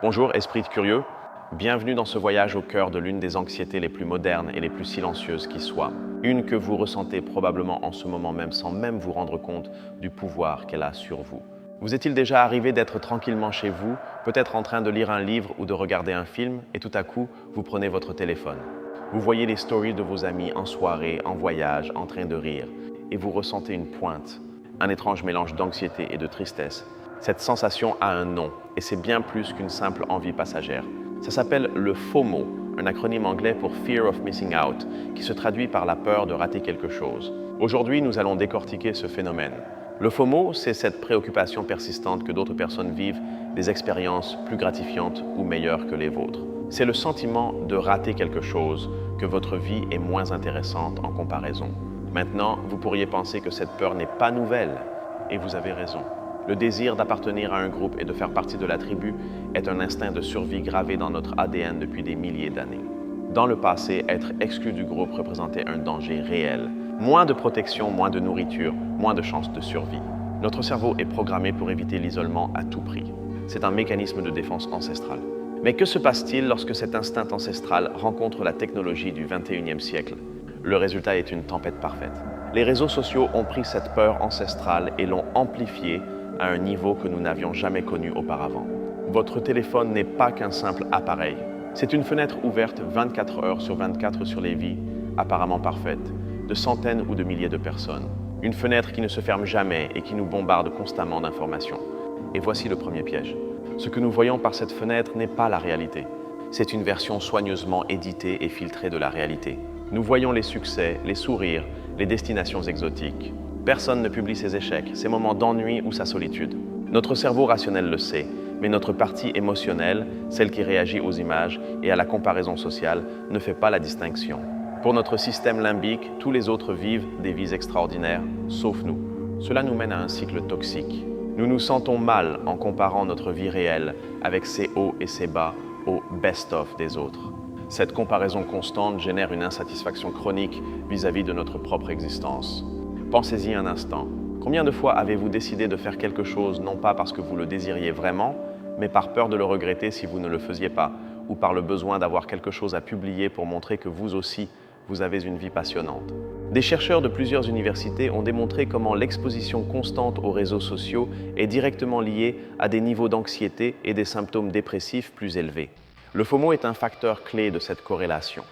Bonjour, esprit curieux. Bienvenue dans ce voyage au cœur de l'une des anxiétés les plus modernes et les plus silencieuses qui soient. Une que vous ressentez probablement en ce moment même sans même vous rendre compte du pouvoir qu'elle a sur vous. Vous est-il déjà arrivé d'être tranquillement chez vous, peut-être en train de lire un livre ou de regarder un film, et tout à coup, vous prenez votre téléphone. Vous voyez les stories de vos amis en soirée, en voyage, en train de rire, et vous ressentez une pointe, un étrange mélange d'anxiété et de tristesse. Cette sensation a un nom, et c'est bien plus qu'une simple envie passagère. Ça s'appelle le FOMO, un acronyme anglais pour Fear of Missing Out, qui se traduit par la peur de rater quelque chose. Aujourd'hui, nous allons décortiquer ce phénomène. Le FOMO, c'est cette préoccupation persistante que d'autres personnes vivent des expériences plus gratifiantes ou meilleures que les vôtres. C'est le sentiment de rater quelque chose, que votre vie est moins intéressante en comparaison. Maintenant, vous pourriez penser que cette peur n'est pas nouvelle, et vous avez raison. Le désir d'appartenir à un groupe et de faire partie de la tribu est un instinct de survie gravé dans notre ADN depuis des milliers d'années. Dans le passé, être exclu du groupe représentait un danger réel. Moins de protection, moins de nourriture, moins de chances de survie. Notre cerveau est programmé pour éviter l'isolement à tout prix. C'est un mécanisme de défense ancestral. Mais que se passe-t-il lorsque cet instinct ancestral rencontre la technologie du 21e siècle? Le résultat est une tempête parfaite. Les réseaux sociaux ont pris cette peur ancestrale et l'ont amplifiée à un niveau que nous n'avions jamais connu auparavant. Votre téléphone n'est pas qu'un simple appareil. C'est une fenêtre ouverte 24 heures sur 24 sur les vies, apparemment parfaites, de centaines ou de milliers de personnes. Une fenêtre qui ne se ferme jamais et qui nous bombarde constamment d'informations. Et voici le premier piège. Ce que nous voyons par cette fenêtre n'est pas la réalité. C'est une version soigneusement éditée et filtrée de la réalité. Nous voyons les succès, les sourires, les destinations exotiques. Personne ne publie ses échecs, ses moments d'ennui ou sa solitude. Notre cerveau rationnel le sait, mais notre partie émotionnelle, celle qui réagit aux images et à la comparaison sociale, ne fait pas la distinction. Pour notre système limbique, tous les autres vivent des vies extraordinaires, sauf nous. Cela nous mène à un cycle toxique. Nous nous sentons mal en comparant notre vie réelle avec ses hauts et ses bas au best-of des autres. Cette comparaison constante génère une insatisfaction chronique vis-à-vis de notre propre existence. Pensez-y un instant. Combien de fois avez-vous décidé de faire quelque chose non pas parce que vous le désiriez vraiment, mais par peur de le regretter si vous ne le faisiez pas, ou par le besoin d'avoir quelque chose à publier pour montrer que vous aussi, vous avez une vie passionnante? Des chercheurs de plusieurs universités ont démontré comment l'exposition constante aux réseaux sociaux est directement liée à des niveaux d'anxiété et des symptômes dépressifs plus élevés. Le FOMO est un facteur clé de cette corrélation.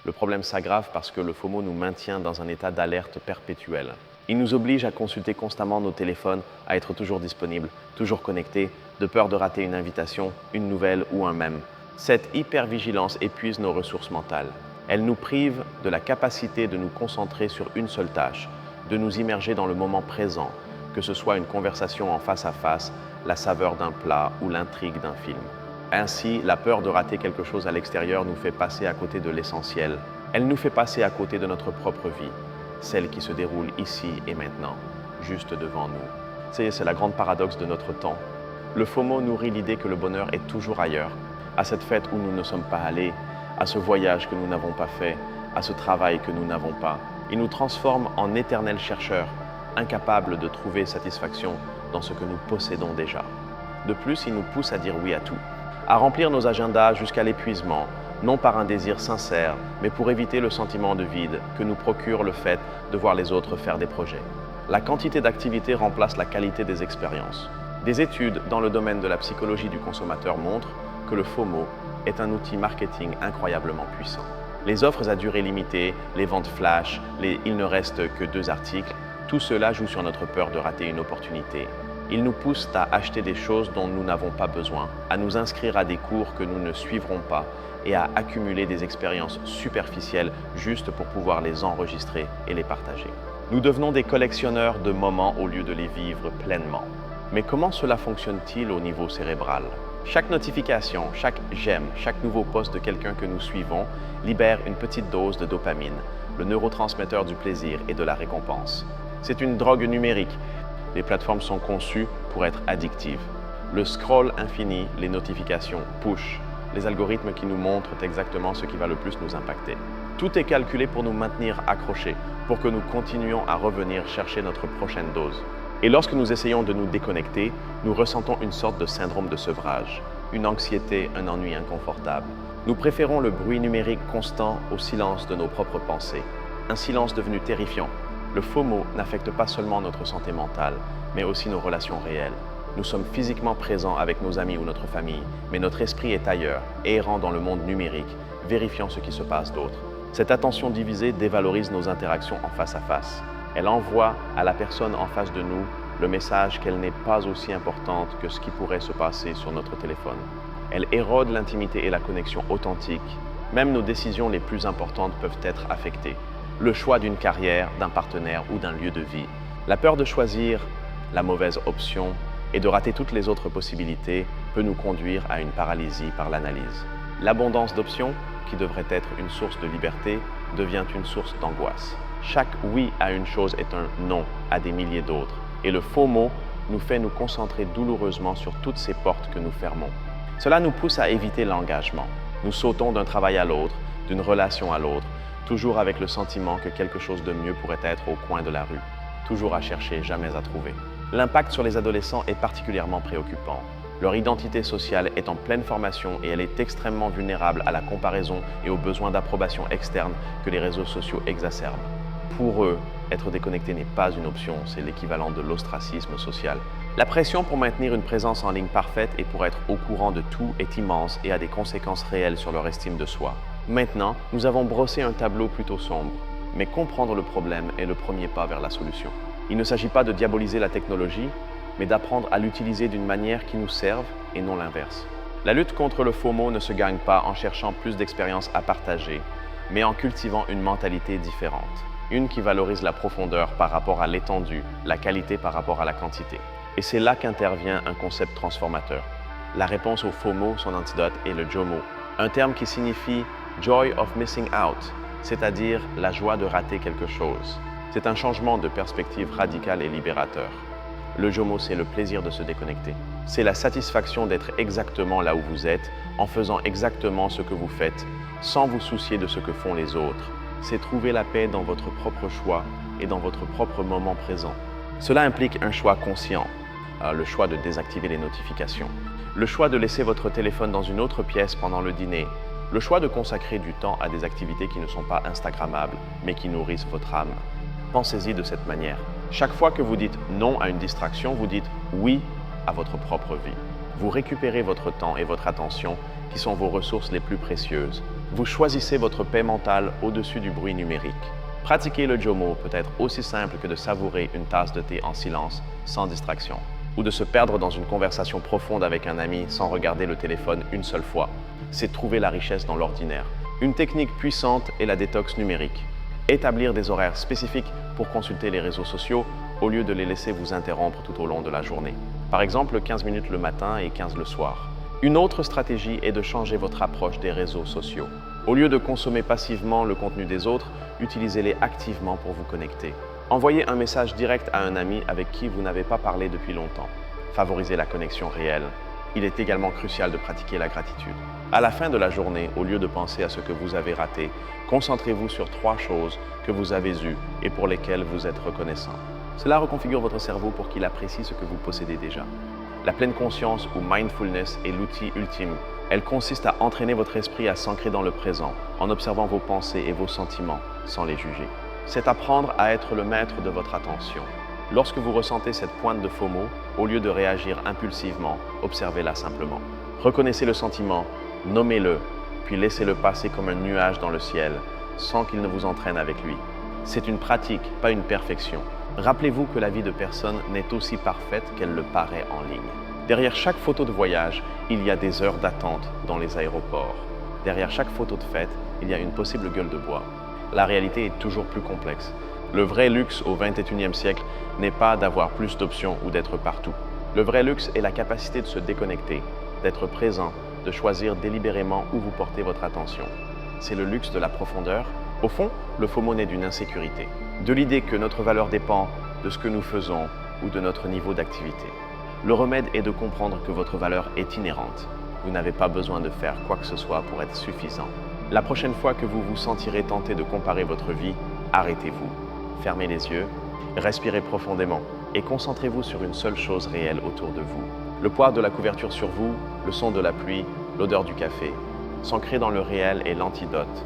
Le problème s'aggrave parce que le FOMO nous maintient dans un état d'alerte perpétuel. Il nous oblige à consulter constamment nos téléphones, à être toujours disponibles, toujours connectés, de peur de rater une invitation, une nouvelle ou un mème. Cette hypervigilance épuise nos ressources mentales. Elle nous prive de la capacité de nous concentrer sur une seule tâche, de nous immerger dans le moment présent, que ce soit une conversation en face à face, la saveur d'un plat ou l'intrigue d'un film. Ainsi, la peur de rater quelque chose à l'extérieur nous fait passer à côté de l'essentiel. Elle nous fait passer à côté de notre propre vie, celle qui se déroule ici et maintenant, juste devant nous. C'est la grande paradoxe de notre temps. Le FOMO nourrit l'idée que le bonheur est toujours ailleurs, à cette fête où nous ne sommes pas allés, à ce voyage que nous n'avons pas fait, à ce travail que nous n'avons pas. Il nous transforme en éternels chercheurs, incapables de trouver satisfaction dans ce que nous possédons déjà. De plus, il nous pousse à dire oui à tout, à remplir nos agendas jusqu'à l'épuisement, non par un désir sincère, mais pour éviter le sentiment de vide que nous procure le fait de voir les autres faire des projets. La quantité d'activités remplace la qualité des expériences. Des études dans le domaine de la psychologie du consommateur montrent que le FOMO est un outil marketing incroyablement puissant. Les offres à durée limitée, les ventes flash, il ne reste que 2 articles, tout cela joue sur notre peur de rater une opportunité. Ils nous poussent à acheter des choses dont nous n'avons pas besoin, à nous inscrire à des cours que nous ne suivrons pas et à accumuler des expériences superficielles juste pour pouvoir les enregistrer et les partager. Nous devenons des collectionneurs de moments au lieu de les vivre pleinement. Mais comment cela fonctionne-t-il au niveau cérébral? Chaque notification, chaque j'aime, chaque nouveau post de quelqu'un que nous suivons libère une petite dose de dopamine, le neurotransmetteur du plaisir et de la récompense. C'est une drogue numérique. Les plateformes sont conçues pour être addictives. Le scroll infini, les notifications, push, les algorithmes qui nous montrent exactement ce qui va le plus nous impacter. Tout est calculé pour nous maintenir accrochés, pour que nous continuions à revenir chercher notre prochaine dose. Et lorsque nous essayons de nous déconnecter, nous ressentons une sorte de syndrome de sevrage. une anxiété, un ennui inconfortable. Nous préférons le bruit numérique constant au silence de nos propres pensées. Un silence devenu terrifiant. Le FOMO n'affecte pas seulement notre santé mentale, mais aussi nos relations réelles. Nous sommes physiquement présents avec nos amis ou notre famille, mais notre esprit est ailleurs, errant dans le monde numérique, vérifiant ce qui se passe d'autre. Cette attention divisée dévalorise nos interactions en face à face. Elle envoie à la personne en face de nous le message qu'elle n'est pas aussi importante que ce qui pourrait se passer sur notre téléphone. Elle érode l'intimité et la connexion authentique. Même nos décisions les plus importantes peuvent être affectées. Le choix d'une carrière, d'un partenaire ou d'un lieu de vie. La peur de choisir la mauvaise option et de rater toutes les autres possibilités peut nous conduire à une paralysie par l'analyse. L'abondance d'options, qui devrait être une source de liberté, devient une source d'angoisse. Chaque oui à une chose est un non à des milliers d'autres. Et le FOMO nous fait nous concentrer douloureusement sur toutes ces portes que nous fermons. Cela nous pousse à éviter l'engagement. Nous sautons d'un travail à l'autre, d'une relation à l'autre, toujours avec le sentiment que quelque chose de mieux pourrait être au coin de la rue. Toujours à chercher, jamais à trouver. L'impact sur les adolescents est particulièrement préoccupant. Leur identité sociale est en pleine formation et elle est extrêmement vulnérable à la comparaison et aux besoins d'approbation externe que les réseaux sociaux exacerbent. Pour eux, être déconnecté n'est pas une option, c'est l'équivalent de l'ostracisme social. La pression pour maintenir une présence en ligne parfaite et pour être au courant de tout est immense et a des conséquences réelles sur leur estime de soi. Maintenant, nous avons brossé un tableau plutôt sombre, mais comprendre le problème est le premier pas vers la solution. Il ne s'agit pas de diaboliser la technologie, mais d'apprendre à l'utiliser d'une manière qui nous serve et non l'inverse. La lutte contre le FOMO ne se gagne pas en cherchant plus d'expériences à partager, mais en cultivant une mentalité différente. Une qui valorise la profondeur par rapport à l'étendue, la qualité par rapport à la quantité. Et c'est là qu'intervient un concept transformateur. La réponse au FOMO, son antidote, est le JOMO, un terme qui signifie « Joy of Missing Out », c'est-à-dire la joie de rater quelque chose. C'est un changement de perspective radical et libérateur. Le JOMO, c'est le plaisir de se déconnecter. C'est la satisfaction d'être exactement là où vous êtes, en faisant exactement ce que vous faites, sans vous soucier de ce que font les autres. C'est trouver la paix dans votre propre choix et dans votre propre moment présent. Cela implique un choix conscient, le choix de désactiver les notifications, le choix de laisser votre téléphone dans une autre pièce pendant le dîner, le choix de consacrer du temps à des activités qui ne sont pas instagrammables, mais qui nourrissent votre âme. Pensez-y de cette manière. Chaque fois que vous dites non à une distraction, vous dites oui à votre propre vie. Vous récupérez votre temps et votre attention, qui sont vos ressources les plus précieuses. Vous choisissez votre paix mentale au-dessus du bruit numérique. Pratiquer le JOMO peut être aussi simple que de savourer une tasse de thé en silence, sans distraction, ou de se perdre dans une conversation profonde avec un ami sans regarder le téléphone une seule fois. C'est trouver la richesse dans l'ordinaire. Une technique puissante est la détox numérique. Établir des horaires spécifiques pour consulter les réseaux sociaux au lieu de les laisser vous interrompre tout au long de la journée. Par exemple, 15 minutes le matin et 15 le soir. Une autre stratégie est de changer votre approche des réseaux sociaux. Au lieu de consommer passivement le contenu des autres, utilisez-les activement pour vous connecter. Envoyez un message direct à un ami avec qui vous n'avez pas parlé depuis longtemps. Favorisez la connexion réelle. Il est également crucial de pratiquer la gratitude. À la fin de la journée, au lieu de penser à ce que vous avez raté, concentrez-vous sur 3 choses que vous avez eues et pour lesquelles vous êtes reconnaissant. Cela reconfigure votre cerveau pour qu'il apprécie ce que vous possédez déjà. La pleine conscience ou mindfulness est l'outil ultime. Elle consiste à entraîner votre esprit à s'ancrer dans le présent, en observant vos pensées et vos sentiments, sans les juger. C'est apprendre à être le maître de votre attention. Lorsque vous ressentez cette pointe de FOMO, au lieu de réagir impulsivement, observez-la simplement. Reconnaissez le sentiment, nommez-le, puis laissez-le passer comme un nuage dans le ciel, sans qu'il ne vous entraîne avec lui. C'est une pratique, pas une perfection. Rappelez-vous que la vie de personne n'est aussi parfaite qu'elle le paraît en ligne. Derrière chaque photo de voyage, il y a des heures d'attente dans les aéroports. Derrière chaque photo de fête, il y a une possible gueule de bois. La réalité est toujours plus complexe. Le vrai luxe au XXIe siècle n'est pas d'avoir plus d'options ou d'être partout. Le vrai luxe est la capacité de se déconnecter, d'être présent, de choisir délibérément où vous portez votre attention. C'est le luxe de la profondeur. Au fond, le FOMO naît d'une insécurité, de l'idée que notre valeur dépend de ce que nous faisons ou de notre niveau d'activité. Le remède est de comprendre que votre valeur est inhérente. Vous n'avez pas besoin de faire quoi que ce soit pour être suffisant. La prochaine fois que vous vous sentirez tenté de comparer votre vie, arrêtez-vous. Fermez les yeux, respirez profondément et concentrez-vous sur une seule chose réelle autour de vous. Le poids de la couverture sur vous, le son de la pluie, l'odeur du café. S'ancrer dans le réel est l'antidote.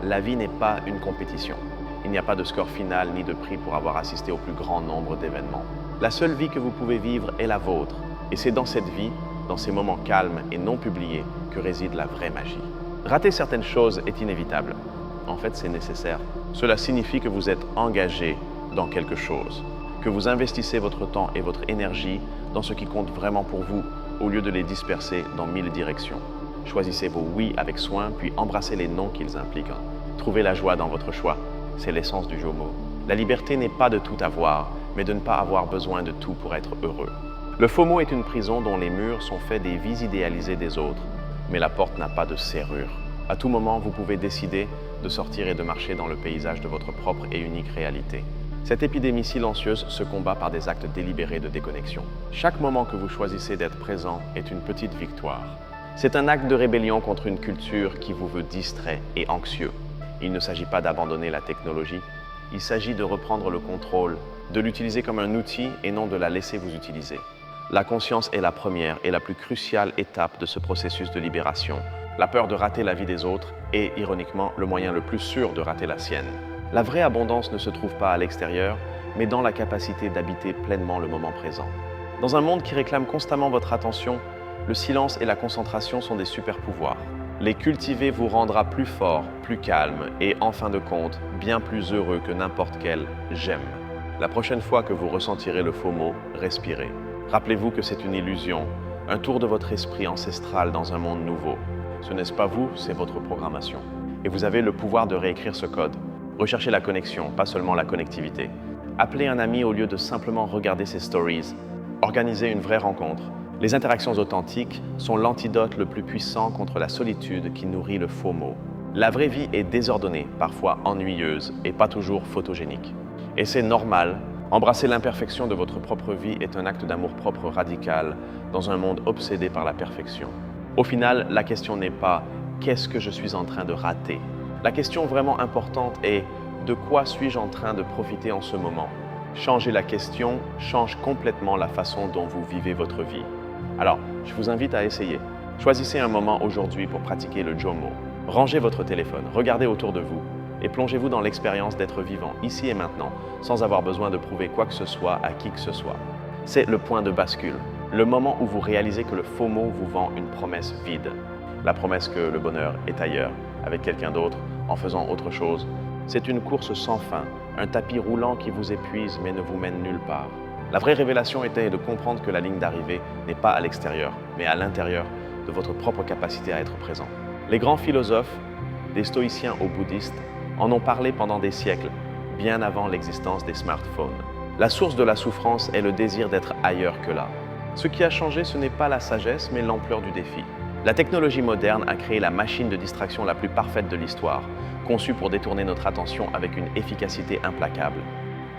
La vie n'est pas une compétition. Il n'y a pas de score final ni de prix pour avoir assisté au plus grand nombre d'événements. La seule vie que vous pouvez vivre est la vôtre. Et c'est dans cette vie, dans ces moments calmes et non publiés, que réside la vraie magie. Rater certaines choses est inévitable. En fait, c'est nécessaire. Cela signifie que vous êtes engagé dans quelque chose, que vous investissez votre temps et votre énergie dans ce qui compte vraiment pour vous, au lieu de les disperser dans 1000 directions. Choisissez vos oui avec soin, puis embrassez les non qu'ils impliquent. Trouvez la joie dans votre choix. C'est l'essence du Jomo. La liberté n'est pas de tout avoir, mais de ne pas avoir besoin de tout pour être heureux. Le FOMO est une prison dont les murs sont faits des vies idéalisées des autres, mais la porte n'a pas de serrure. À tout moment, vous pouvez décider de sortir et de marcher dans le paysage de votre propre et unique réalité. Cette épidémie silencieuse se combat par des actes délibérés de déconnexion. Chaque moment que vous choisissez d'être présent est une petite victoire. C'est un acte de rébellion contre une culture qui vous veut distrait et anxieux. Il ne s'agit pas d'abandonner la technologie, il s'agit de reprendre le contrôle, de l'utiliser comme un outil et non de la laisser vous utiliser. La conscience est la première et la plus cruciale étape de ce processus de libération. La peur de rater la vie des autres est, ironiquement, le moyen le plus sûr de rater la sienne. La vraie abondance ne se trouve pas à l'extérieur, mais dans la capacité d'habiter pleinement le moment présent. Dans un monde qui réclame constamment votre attention, le silence et la concentration sont des super-pouvoirs. Les cultiver vous rendra plus fort, plus calme et, en fin de compte, bien plus heureux que n'importe quel « j'aime ». La prochaine fois que vous ressentirez le FOMO, respirez. Rappelez-vous que c'est une illusion, un tour de votre esprit ancestral dans un monde nouveau. Ce n'est pas vous, c'est votre programmation. Et vous avez le pouvoir de réécrire ce code. Recherchez la connexion, pas seulement la connectivité. Appelez un ami au lieu de simplement regarder ses stories. Organisez une vraie rencontre. Les interactions authentiques sont l'antidote le plus puissant contre la solitude qui nourrit le FOMO. La vraie vie est désordonnée, parfois ennuyeuse et pas toujours photogénique. Et c'est normal. Embrasser l'imperfection de votre propre vie est un acte d'amour-propre radical dans un monde obsédé par la perfection. Au final, la question n'est pas « qu'est-ce que je suis en train de rater ?» La question vraiment importante est « de quoi suis-je en train de profiter en ce moment ?» Changer la question change complètement la façon dont vous vivez votre vie. Alors, je vous invite à essayer. Choisissez un moment aujourd'hui pour pratiquer le Jomo. Rangez votre téléphone, regardez autour de vous et plongez-vous dans l'expérience d'être vivant ici et maintenant sans avoir besoin de prouver quoi que ce soit à qui que ce soit. C'est le point de bascule, le moment où vous réalisez que le FOMO vous vend une promesse vide. La promesse que le bonheur est ailleurs, avec quelqu'un d'autre, en faisant autre chose. C'est une course sans fin, un tapis roulant qui vous épuise mais ne vous mène nulle part. La vraie révélation était de comprendre que la ligne d'arrivée n'est pas à l'extérieur, mais à l'intérieur de votre propre capacité à être présent. Les grands philosophes, des stoïciens aux bouddhistes, en ont parlé pendant des siècles, bien avant l'existence des smartphones. La source de la souffrance est le désir d'être ailleurs que là. Ce qui a changé, ce n'est pas la sagesse, mais l'ampleur du défi. La technologie moderne a créé la machine de distraction la plus parfaite de l'histoire, conçue pour détourner notre attention avec une efficacité implacable.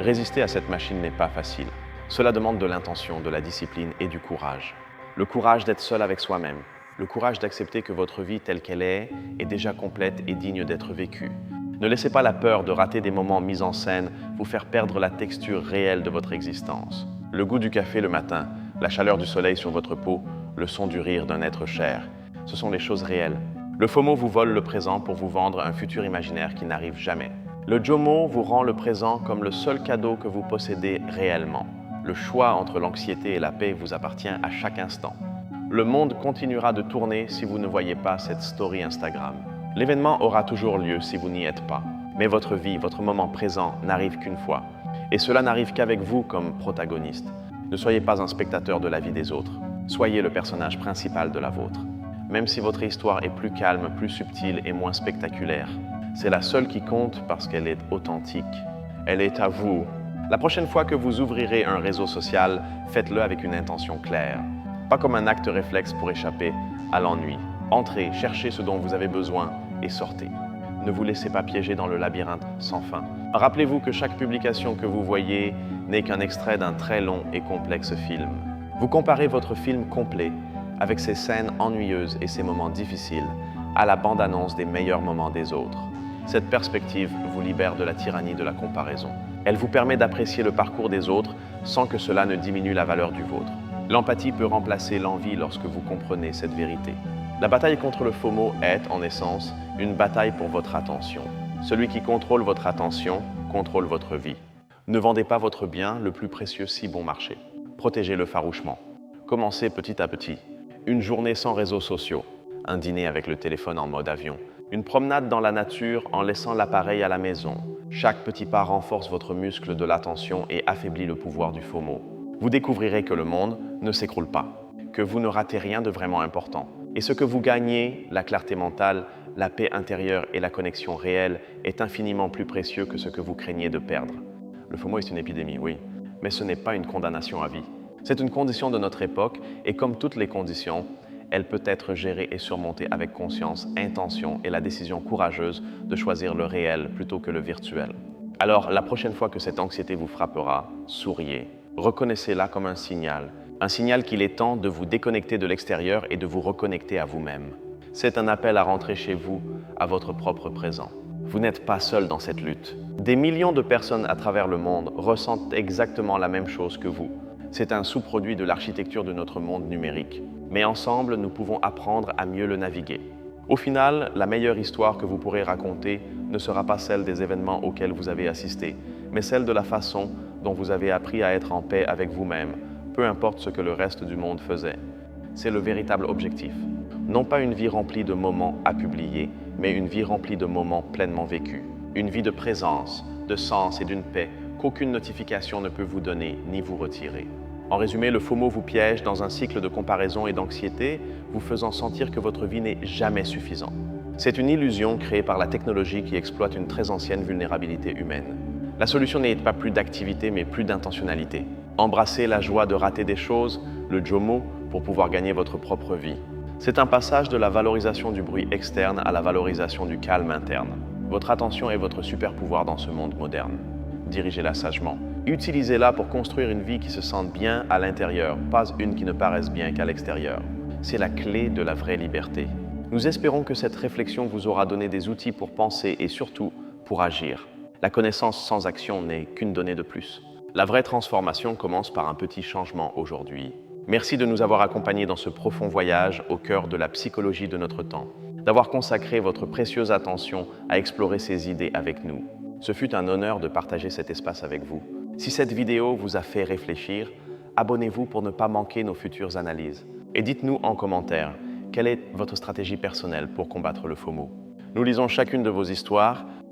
Résister à cette machine n'est pas facile. Cela demande de l'intention, de la discipline et du courage. Le courage d'être seul avec soi-même. Le courage d'accepter que votre vie telle qu'elle est déjà complète et digne d'être vécue. Ne laissez pas la peur de rater des moments mis en scène vous faire perdre la texture réelle de votre existence. Le goût du café le matin, la chaleur du soleil sur votre peau, le son du rire d'un être cher. Ce sont les choses réelles. Le FOMO vous vole le présent pour vous vendre un futur imaginaire qui n'arrive jamais. Le JOMO vous rend le présent comme le seul cadeau que vous possédez réellement. Le choix entre l'anxiété et la paix vous appartient à chaque instant. Le monde continuera de tourner si vous ne voyez pas cette story Instagram. L'événement aura toujours lieu si vous n'y êtes pas. Mais votre vie, votre moment présent n'arrive qu'une fois. Et cela n'arrive qu'avec vous comme protagoniste. Ne soyez pas un spectateur de la vie des autres. Soyez le personnage principal de la vôtre. Même si votre histoire est plus calme, plus subtile et moins spectaculaire, c'est la seule qui compte parce qu'elle est authentique. Elle est à vous. La prochaine fois que vous ouvrirez un réseau social, faites-le avec une intention claire. Pas comme un acte réflexe pour échapper à l'ennui. Entrez, cherchez ce dont vous avez besoin et sortez. Ne vous laissez pas piéger dans le labyrinthe sans fin. Rappelez-vous que chaque publication que vous voyez n'est qu'un extrait d'un très long et complexe film. Vous comparez votre film complet, avec ses scènes ennuyeuses et ses moments difficiles, à la bande-annonce des meilleurs moments des autres. Cette perspective vous libère de la tyrannie de la comparaison. Elle vous permet d'apprécier le parcours des autres sans que cela ne diminue la valeur du vôtre. L'empathie peut remplacer l'envie lorsque vous comprenez cette vérité. La bataille contre le FOMO est, en essence, une bataille pour votre attention. Celui qui contrôle votre attention contrôle votre vie. Ne vendez pas votre bien le plus précieux si bon marché. Protégez-le farouchement. Commencez petit à petit. Une journée sans réseaux sociaux, un dîner avec le téléphone en mode avion, une promenade dans la nature en laissant l'appareil à la maison. Chaque petit pas renforce votre muscle de l'attention et affaiblit le pouvoir du FOMO. Vous découvrirez que le monde ne s'écroule pas, que vous ne ratez rien de vraiment important. Et ce que vous gagnez, la clarté mentale, la paix intérieure et la connexion réelle, est infiniment plus précieux que ce que vous craignez de perdre. Le FOMO est une épidémie, oui, mais ce n'est pas une condamnation à vie. C'est une condition de notre époque et comme toutes les conditions, elle peut être gérée et surmontée avec conscience, intention et la décision courageuse de choisir le réel plutôt que le virtuel. Alors, la prochaine fois que cette anxiété vous frappera, souriez. Reconnaissez-la comme un signal qu'il est temps de vous déconnecter de l'extérieur et de vous reconnecter à vous-même. C'est un appel à rentrer chez vous, à votre propre présent. Vous n'êtes pas seul dans cette lutte. Des millions de personnes à travers le monde ressentent exactement la même chose que vous. C'est un sous-produit de l'architecture de notre monde numérique. Mais ensemble, nous pouvons apprendre à mieux le naviguer. Au final, la meilleure histoire que vous pourrez raconter ne sera pas celle des événements auxquels vous avez assisté, mais celle de la façon dont vous avez appris à être en paix avec vous-même, peu importe ce que le reste du monde faisait. C'est le véritable objectif. Non pas une vie remplie de moments à publier, mais une vie remplie de moments pleinement vécus. Une vie de présence, de sens et d'une paix qu'aucune notification ne peut vous donner ni vous retirer. En résumé, le FOMO vous piège dans un cycle de comparaison et d'anxiété, vous faisant sentir que votre vie n'est jamais suffisante. C'est une illusion créée par la technologie qui exploite une très ancienne vulnérabilité humaine. La solution n'est pas plus d'activité, mais plus d'intentionnalité. Embrassez la joie de rater des choses, le JOMO, pour pouvoir gagner votre propre vie. C'est un passage de la valorisation du bruit externe à la valorisation du calme interne. Votre attention est votre super pouvoir dans ce monde moderne. Dirigez-la sagement. Utilisez-la pour construire une vie qui se sente bien à l'intérieur, pas une qui ne paraisse bien qu'à l'extérieur. C'est la clé de la vraie liberté. Nous espérons que cette réflexion vous aura donné des outils pour penser et surtout pour agir. La connaissance sans action n'est qu'une donnée de plus. La vraie transformation commence par un petit changement aujourd'hui. Merci de nous avoir accompagnés dans ce profond voyage au cœur de la psychologie de notre temps, d'avoir consacré votre précieuse attention à explorer ces idées avec nous. Ce fut un honneur de partager cet espace avec vous. Si cette vidéo vous a fait réfléchir, abonnez-vous pour ne pas manquer nos futures analyses. Et dites-nous en commentaire, quelle est votre stratégie personnelle pour combattre le FOMO? Nous lisons chacune de vos histoires